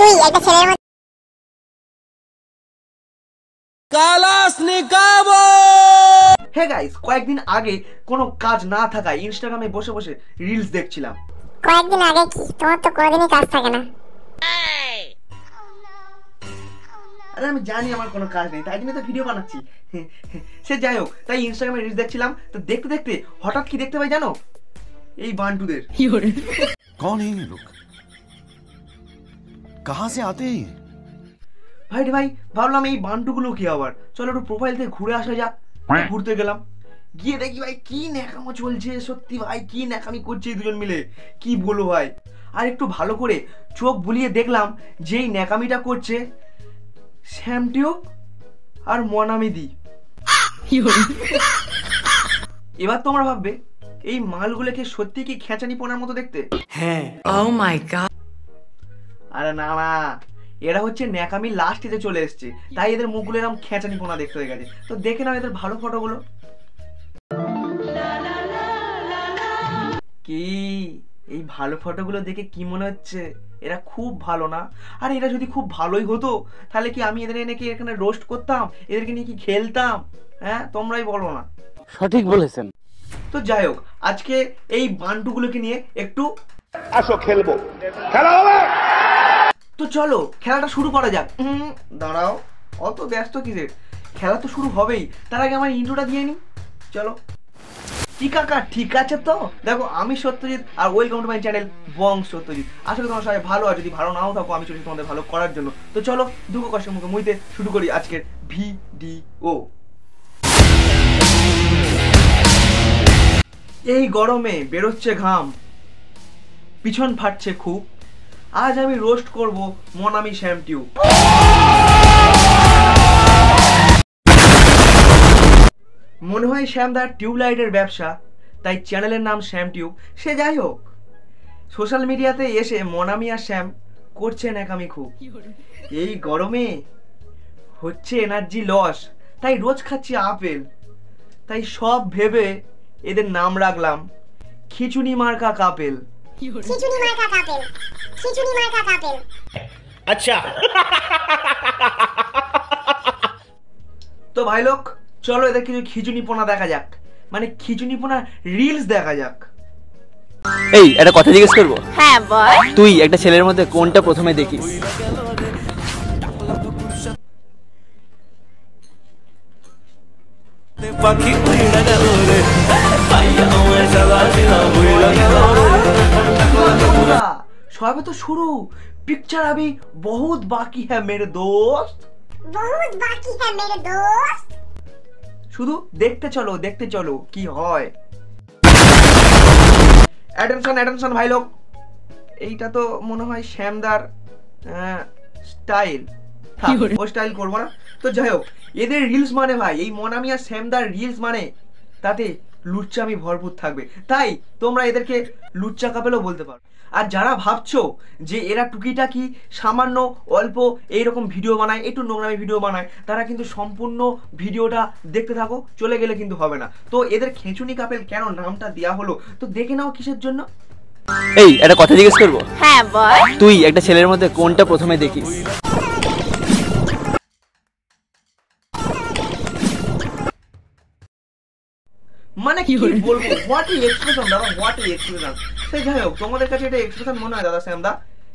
তুই একটা ছেলের মতো কালাস নিকাবো। হে গাইস, কয়েকদিন আগে কোনো কাজ না থাকায় ইনস্টাগ্রামে বসে বসে রিলস দেখছিলাম। কয়েকদিন আগে কি তোমার তো কোনোদিনই কাজ থাকে না। আরে আমি জানি আমার কোনো কাজ নেই, তাই জন্য তো ভিডিও বানাচ্ছি। সে যাই হোক, তাই ইনস্টাগ্রামে রিলস দেখছিলাম, তো দেখতে দেখতে হঠাৎ কি দেখতে পাই জানো? এই বান্টুদের। कौन है ये लोग? कहां से आते हैं? ভাই রে ভাই, ভাবলাম এই বান্টুগুলো কি আবার, চলো একটু প্রোফাইল থেকে ঘুরে আসা যাক। ঘুরতে গেলাম, গিয়ে দেখি ভাই কি ন্যাকামো চলছে, সত্যি ভাই কি ন্যাকামি করছে এই দুজন মিলে, কি বলো ভাই। আর একটু ভালো করে চোখ বুলিয়ে দেখলাম যে এই ন্যাকামিটা করছে শ্যামটিও আর মনামিদি। এবার তোমরা ভাববে এই মালগুলোকে সত্যি কি খেঁচানি পোনার মতো দেখতে? হ্যাঁ। ও মাই গড। আরে না না, এরা হচ্ছে ন্যাকামি লাস্ট স্টেজে চলে এসছে, তাই এদের মুখগুলো এরকম খেঁচানি পোনা দেখতে হয়ে গেছে। তো দেখে নাও এদের ভালো ফটোগুলো। কি এই ভালো ফটোগুলো দেখে কি মনে হচ্ছে এরা খুব ভালো না? আর এরা যদি খুব ভালোই হতো তাহলে কি আমি এদের এনে কি এখানে রোস্ট করতাম, এদেরকে নিয়ে কি খেলতাম? হ্যাঁ, তোমরাই বলো না। সঠিক বলেছেন। তো যাই হোক, আজকে এই বান্টুগুলোকে নিয়ে একটু আসো খেলবো, খেলা হবে। তো চলো খেলাটা শুরু করা যাক। দাঁড়াও, অত ব্যস্ত কিসের, খেলা তো শুরু হবেই, তার আগে আমার ইন্ট্রোটা দিয়ে নি। চলো। কি কাকা ঠিক আছে তো? দেখো আমি সত্যজিৎ আর ওয়েলকাম টু মাই চ্যানেল বং সত্যজিৎ। আসলে তোমার সবাই ভালো আছে, যদি ভালো নাও থাকো আমি চলি তোমাদের ভালো করার জন্য। তো চলো দুঃখ কষ্টের মুখে মুইতে শুরু করি আজকের ভিডিও। এই গরমে বেরোচ্ছে ঘাম, পিছন ফাটছে খুব, আজ আমি রোস্ট করব মনামি শ্যামটিউ। মনে হয় শ্যামদার টিউবলাইটের ব্যবসা, তাই চ্যানেলের নাম শ্যামটিউব। সে যাই হোক, সোশ্যাল মিডিয়াতে এসে মনামি আর শ্যাম করছে ন্যাকামি খুব। এই গরমে হচ্ছে এনার্জি লস, তাই রোজ খাচ্ছি আপেল। তাই সব ভেবে এদের নাম রাখলাম খিচুনি মার্কা কাপেল। খিচুড়ি মার্কা কাপেল, খিচুড়ি মার্কা কাপেল। আচ্ছা তো ভাই লোক, চলো এদের কিছু খিচুনি পোনা দেখা যাক, মানে খিচুনি পোনা রিলস দেখা যাক। এই একটা কথা জিজ্ঞেস করবো? হ্যাঁ বল। তুই একটা ছেলের মধ্যে কোনটা প্রথমে দেখিস? সবে তো শুরু, পিকচার আবি বহুত বাকি হ্যাঁ মেরে দোস্ত, বহুত বাকি হ্যাঁ মেরে দোস্ত। শুধু দেখতে চলো দেখতে চলো কি হয়। অ্যাটেনশন অ্যাটেনশন ভাই লোক, এইটা তো মনে হয় শ্যামদার স্টাইল, ও স্টাইল করবো না। তো যাই হোক, এদের রিলস মানে ভাই, এই মনামি আর শ্যামদার রিলস মানে তাতে লুচ্চামি ভরপুর থাকবে, তাই তোমরা এদেরকে লুচ্চা কাপেলও বলতে পারো। আর যারা ভাবছো যে এরা টুকিটাকি সামান্য অল্প এইরকম ভিডিও বানায়, একটু নোংরামি ভিডিও বানায়, তারা কিন্তু সম্পূর্ণ ভিডিওটা দেখতে থাকো, চলে গেলে কিন্তু হবে না। তো এদের খেঁচুনি কাপেল কেন নামটা দেওয়া হলো, তো দেখে নাও কিসের জন্য। এই একটা কথা জিজ্ঞেস করবো? হ্যাঁ বল। তুই একটা ছেলের মধ্যে কোনটা প্রথমে দেখিস? মানে কি বলবো, হোয়াট ই এক্সপ্রেশন দাদা, হোয়াট ই এক্সপ্রেশন। সেই যাই হোক, তোমাদের কাছে এটা এক্সপ্রেশন মনে হয় দাদা শ্যামদা,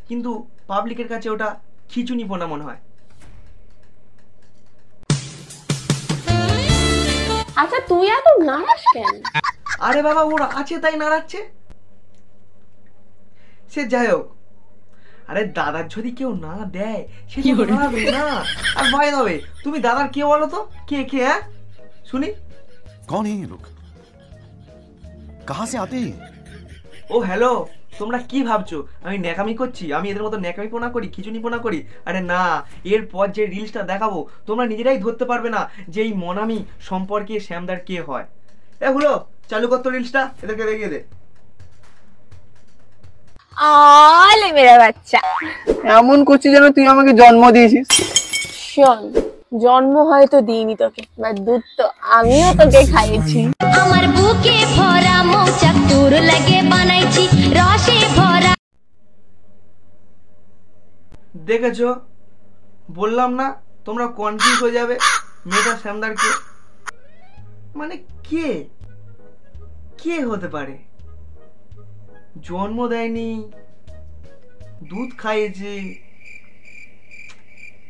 কিন্তু পাবলিকের কাছে ওটা খিচুনি পোনা মনে হয়। আচ্ছা তুই এত নারাজ কেন? আরে বাবা ওরা আছে তাই নাড়াচ্ছে। সে যাই হোক, আরে দাদার যদি কেউ না দেয় সে তো নাড়াবে না। আর ভাই দাবে, তুমি দাদার কে বলো তো, কে কে? হ্যাঁ শুনি। कौन है ये लोग? कहां से आते हैं? ও হ্যালো, তোমরা কি ভাবছো আমি ন্যাকামি করছি, আমি এদের মতো ন্যাকামি পোনা করি, খিচুনি পোনা করি? আরে না, এরপর যে রিলসটা দেখাবো তোমরা নিজেরাই ধরতে পারবে না যে এই মনামি সম্পর্কে শ্যামদার কে হয়। এ হলো, চালু করতো রিলসটা, এদেরকে দেখিয়ে দে। আলে মেরা বাচ্চা, এমন করছিস যেন তুই আমাকে জন্ম দিয়েছিস। শোন, জন্ম হয়তো দিইনি তোকে, বাট দুধ তো আমিও তোকে খাইয়েছি। আমার বুকে ভরা মৌচাক তোর লাগে বানাইছি, রসে ভরা। দেখেছো, বললাম না তোমরা কনফিউজ হয়ে যাবে। মেয়েটা শ্যামদার কে, মানে কে কে হতে পারে? জন্ম দেয়নি, দুধ খাইয়েছে।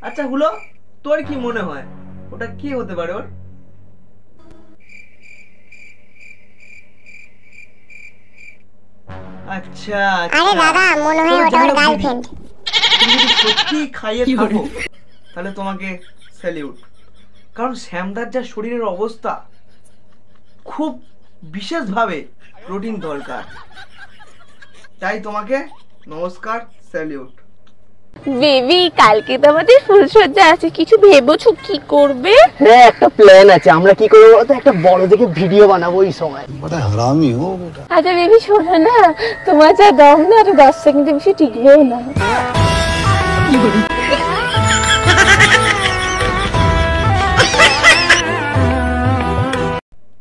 আচ্ছা হলো, তোর কি মনে হয় ওটা কে হতে পারে? ওর আচ্ছা আরে দাদা মনে হয় ওটা ওর গার্লফ্রেন্ড। তুমি যদি সত্যি খাইয়ে থাকো তাহলে তোমাকে স্যালিউট, কারণ শ্যামদার যা শরীরের অবস্থা, খুব বিশেষভাবে প্রোটিন দরকার, তাই তোমাকে নমস্কার, স্যালিউট। বেবি কালকে তো আমাদের ফুলসজ্জা আছে, কিছু ভেবেছো কি করবে? হ্যাঁ একটা প্ল্যান আছে, আমরা কি করবো বলতো, একটা বড় দেখে ভিডিও বানাবো ওই সময়। बड़ा हरामी हो बेटा। আচ্ছা বেবি শোনো না, তোমার যা দম না, আর 10 সেকেন্ডে বেশি টিকবেও না।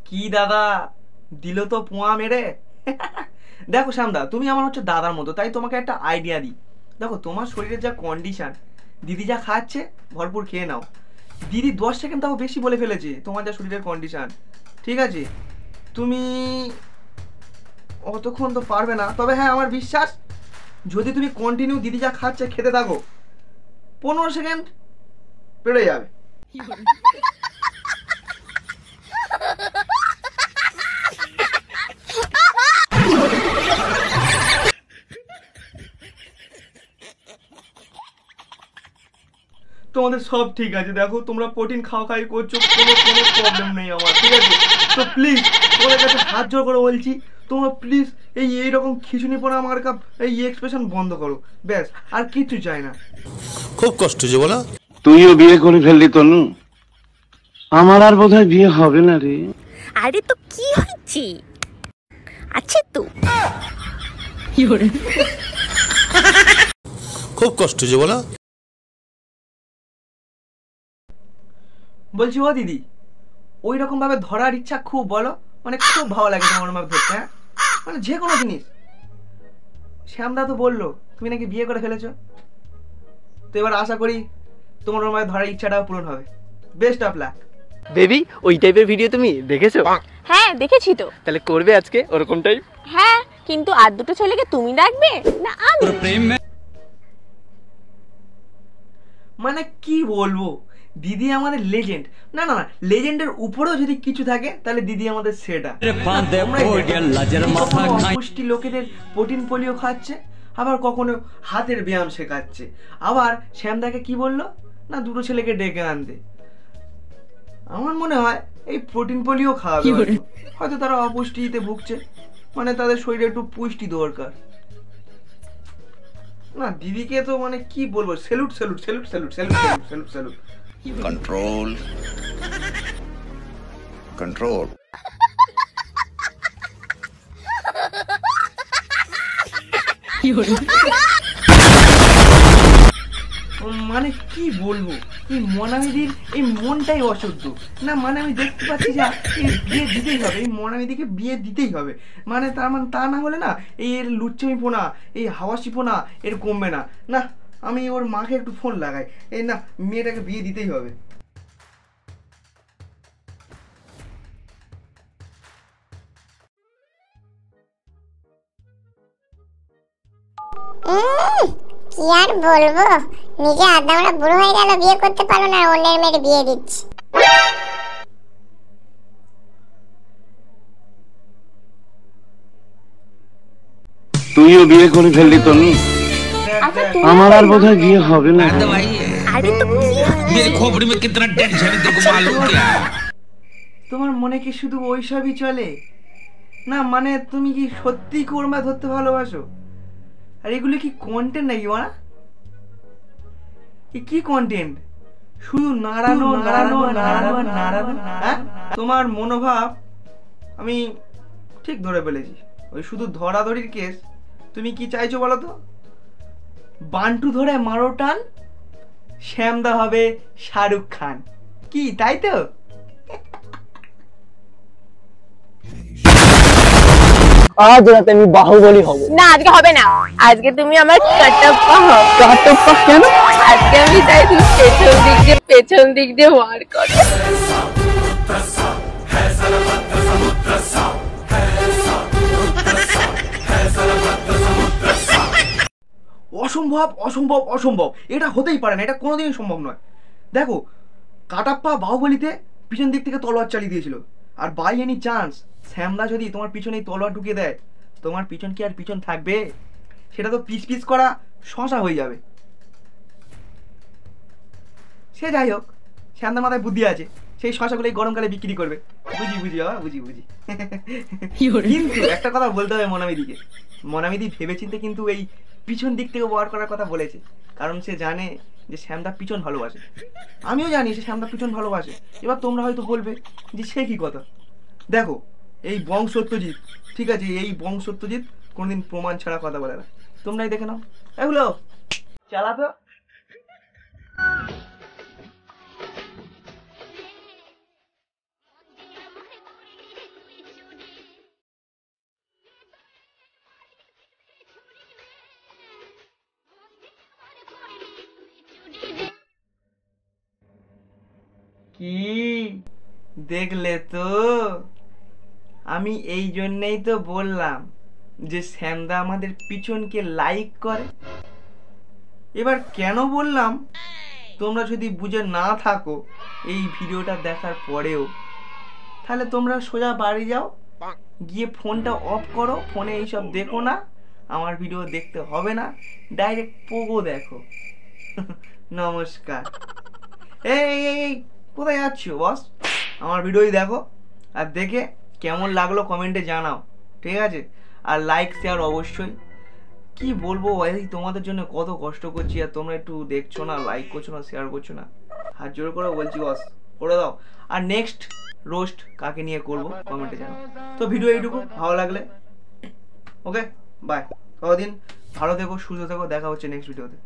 কি দাদা দিল তো পোয়া মেরে। দেখো শ্যামদা, তুমি আমার হচ্ছে দাদার মতো, তাই তোমাকে একটা আইডিয়া দিই। দেখো তোমার শরীরের যা কন্ডিশন, দিদি যা খাচ্ছে ভরপুর খেয়ে নাও। দিদি 10 সেকেন্ড তাও বেশি বলে ফেলেছে তোমার যা শরীরের কন্ডিশন, ঠিক আছে? তুমি অতক্ষণ তো পারবে না, তবে হ্যাঁ আমার বিশ্বাস, যদি তুমি কন্টিনিউ দিদি যা খাচ্ছে খেতে থাকো, 15 সেকেন্ড পেরে যাবে। তোমাদের সব ঠিক আছে, দেখো তোমরা প্রোটিন খাওয়া করছো, কোনো প্রবলেম নেই আমার, ঠিক আছে? তো প্লিজ তোমাদের কাছে হাত জোড় করে বলছি, তোমরা প্লিজ এইরকম খিচুনি পড়া আমার এই এক্সপ্রেশন বন্ধ করো, ব্যাস আর কিছু চাই না। খুব কষ্ট যে বলা। তুইও বিয়ে করে ফেললি তনু, আমার আর বোধহয় বিয়ে হবে না রে। আরে তো কি হচ্ছে, আছে তো। খুব কষ্ট যে বলা। বলছি ও দিদি, ওই রকম ভাবে ধরার ইচ্ছা খুব, বলো, মানে খুব ভালো লাগে তোমার ভাবে ধরতে, হ্যাঁ মানে যে কোনো জিনিস। শ্যামদা তো বললো তুমি নাকি বিয়ে করে ফেলেছো, তো এবার আশা করি তোমার ভাবে ধরার ইচ্ছাটাও পূরণ হবে। Best of luck. বেবি ওই টাইপের ভিডিও তুমি দেখেছো? হ্যাঁ দেখেছি তো। তাহলে করবে আজকে ওরকম টাইপ? হ্যাঁ, কিন্তু আর দুটো ছেলেকে তুমি ডাকবে না আমি? মানে কি বলবো, দিদি আমাদের লেজেন্ড। না না না, লেজেন্ডের উপরেও যদি কিছু থাকে তাহলে দিদি আমাদের সেটা। পুষ্টি লোকেদের প্রোটিন পোলিও খাচ্ছে, আবার কখনো হাতের ব্যায়াম শেখাচ্ছে, আবার শ্যামদাকে কি বললো না দুটো ছেলেকে ডেকে আনতে। আমার মনে হয় এই প্রোটিন পোলিও খাওয়াবে, হয়তো তারা অপুষ্টিতে ভুগছে, মানে তাদের শরীরে একটু পুষ্টি দরকার। না দিদিকে তো মানে কি বলবো, salute salute salute salute salute salute salute salute. Control control. মানে কি বলবো, এই মনামিদির এই মনটাই অশুদ্ধ না, মানে আমি দেখতে পাচ্ছি যে বিয়ে দিতেই হবে, এই মনামিদিকে বিয়ে দিতেই হবে, মানে তার মানে তা না হলে না এর লুচ্চামি পোনা, এই হাওয়াসি পোনা এর কমবে না। না আমি ওর মাকে একটু ফোন লাগাই, এই না মেয়েটাকে বিয়ে দিতেই হবে। কি আর বলবো, নিজে আদামরা বুড়ো হয়ে গেল, বিয়ে করতে পারলো না, অন্যের মেয়ের বিয়ে দিচ্ছে। তুইও বিয়ে করে ফেললি তনু, আমার আর বোধহয় বিয়ে হবে না। আরে তো তোমার মনে কি শুধু ওইসবই চলে না, মানে তুমি কি সত্যি কোরমা ধরতে ভালোবাসো? আর এগুলো কি কন্টেন্ট নাকি মারা? কি কন্টেন্ট? শুধু নাড়ানো নাড়ানো নাড়ানো নাড়ানো, হ্যাঁ? তোমার মনোভাব আমি ঠিক ধরে ফেলেছি, ওই শুধু ধরাধরির কেস। তুমি কি চাইছো বলো তো? বান্টু ধরে মারো টান, শ্যামদা হবে শাহরুখ খান, কি তাই তো? আজ রাতে আমি বাহুবলী হব। না আজকে হবে না, আজকে তুমি আমার কাটাপ্পা হও। কাটাপ্পা কেন? আজকে আমি চাই তুমি পেছন দিক দিয়ে ওয়ার করো। অসম্ভব অসম্ভব অসম্ভব, এটা হতেই পারে না, এটা কোনোদিনই সম্ভব নয়। দেখো কাটাপ্পা বাহুবলীতে পিছন দিক থেকে তলোয়ার চালিয়ে দিয়েছিল, আর বাই এনি চান্স শ্যামদা যদি তোমার পিছনে তলোয়ার ঢুকিয়ে দেয়, তোমার পিছন কি আর পিছন থাকবে? সেটা তো পিস পিস করা শশা হয়ে যাবে। সে যাই হোক, শ্যামদার মাথায় বুদ্ধি আছে, সেই শশাগুলো এই গরমকালে বিক্রি করবে। বুঝি বাবা, বুঝি কিন্তু একটা কথা বলতে হবে মনামিদিকে, মনামিদি ভেবেচিন্তে কিন্তু এই পিছন দিক থেকে ওয়ার করার কথা বলেছে, কারণ সে জানে যে শ্যামদা পিছন ভালোবাসে। আমিও জানি সে শ্যামদা পিছন ভালোবাসে। এবার তোমরা হয়তো বলবে যে সে কি কথা। দেখো এই বংশত্বজিৎ, ঠিক আছে, এই বংশত্বজিৎ কোনোদিন প্রমাণ ছাড়া কথা বলে না। তোমরাই দেখে নাও, এগুলো চালা তো। কি দেখলে তো, আমি এই জন্যই তো বললাম যে শ্যামদা আমাদের পিছনকে লাইক করে। এবার কেন বললাম তোমরা যদি বুঝে না থাকো এই ভিডিওটা দেখার পরেও, তাহলে তোমরা সোজা বাড়ি যাও, গিয়ে ফোনটা অফ করো, ফোনে এইসব দেখো না, আমার ভিডিও দেখতে হবে না, ডাইরেক্ট পোগো দেখো। নমস্কার। এই কোথায় যাচ্ছ বস? আমার ভিডিওই দেখো, আর দেখে কেমন লাগলো কমেন্টে জানাও, ঠিক আছে? আর লাইক শেয়ার অবশ্যই। কি বলবো ভাই, তোমাদের জন্য কত কষ্ট করছি, আর তোমরা একটু দেখছো না, লাইক করছো না, শেয়ার করছো না। হাত জোর করে বলছি বস, করে দাও। আর নেক্সট রোস্ট কাকে নিয়ে করবো কমেন্টে জানাও। তো ভিডিও এইটুকু, ভালো লাগলে ওকে বাই। ততদিন ভালো থেকো, সুস্থ থেকো, দেখা হচ্ছে নেক্সট ভিডিওতে।